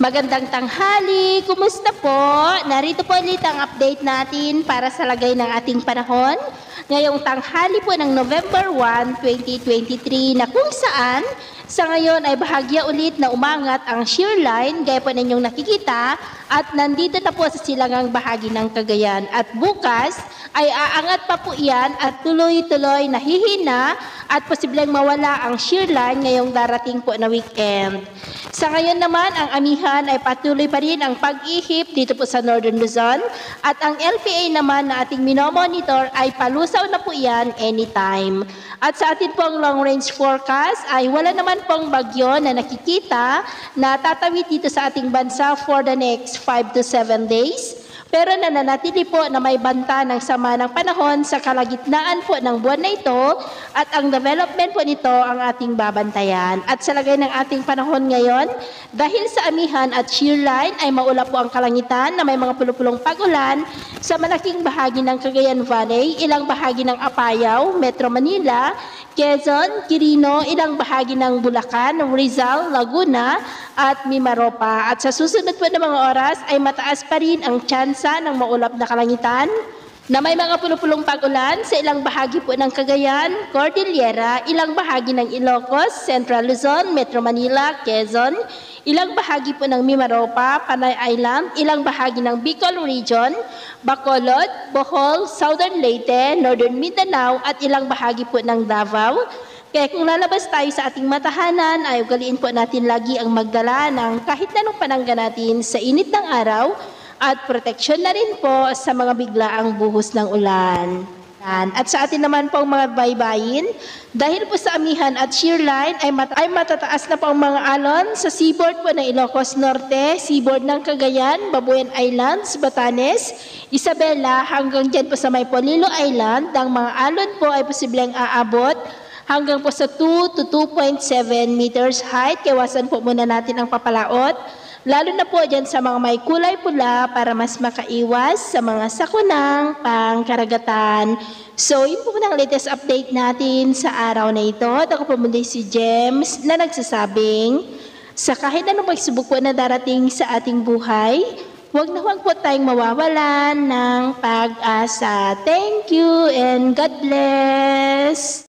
Magandang tanghali! Kumusta po? Narito po ulit ang update natin para sa lagay ng ating panahon. Ngayong tanghali po ng November 1, 2023 na kung saan sa ngayon ay bahagya ulit na umangat ang shear line gaya po ninyong nakikita at nandito na po sa silangang bahagi ng Cagayan. At bukas ay aangat pa po yan at tuloy-tuloy na hihina at posibleng mawala ang shear line ngayong darating po na weekend. Sa ngayon naman, ang amihan ay patuloy pa rin ang pag-ihip dito po sa Northern Luzon at ang LPA naman na ating minomonitor ay palusaw na po yan anytime. At sa atin pong long range forecast ay wala naman pong bagyo na nakikita na tatawid dito sa ating bansa for the next 5 to 7 days. Pero nananatili po na may banta ng sama ng panahon sa kalagitnaan po ng buwan na ito at ang development po nito ang ating babantayan. At sa lagay ng ating panahon ngayon, dahil sa amihan at shear line ay maulap po ang kalangitan na may mga pulupulong pag-ulan sa malaking bahagi ng Cagayan Valley, ilang bahagi ng Apayao, Metro Manila, Quezon, Quirino, ilang bahagi ng Bulacan, Rizal, Laguna at Mimaropa. At sa susunod po ng mga oras ay mataas pa rin ang tsansa ng maulap na kalangitan na may mga pulupulong pag-ulan sa ilang bahagi po ng Cagayan, Cordillera, ilang bahagi ng Ilocos, Central Luzon, Metro Manila, Quezon, ilang bahagi po ng Mimaropa, Panay Island, ilang bahagi ng Bicol Region, Bacolod, Bohol, Southern Leyte, Northern Mindanao at ilang bahagi po ng Davao. Kaya kung lalabas tayo sa ating matahanan ay ugaliin po natin lagi ang magdala ng kahit anong panangga natin sa init ng araw at proteksyon na rin po sa mga biglaang buhos ng ulan. At sa atin naman pong mga baybayin, dahil po sa amihan at shear line ay matataas na po ang mga alon sa seaboard po ng Ilocos Norte, seaboard ng Cagayan, Babuyan Islands, Batanes, Isabela hanggang dyan po sa may Polillo Island. Ang mga alon po ay posibleng aabot hanggang po sa 2 to 2.7 meters height. Iwasan po muna natin ang papalaot. Lalo na po dyan sa mga may kulay pula para mas makaiwas sa mga sakunang pangkaragatan. So, yun po ang latest update natin sa araw na ito. At ako po muna si James na nagsasabing, sa kahit anong pagsubok po na darating sa ating buhay, huwag na huwag po tayong mawawalan ng pag-asa. Thank you and God bless!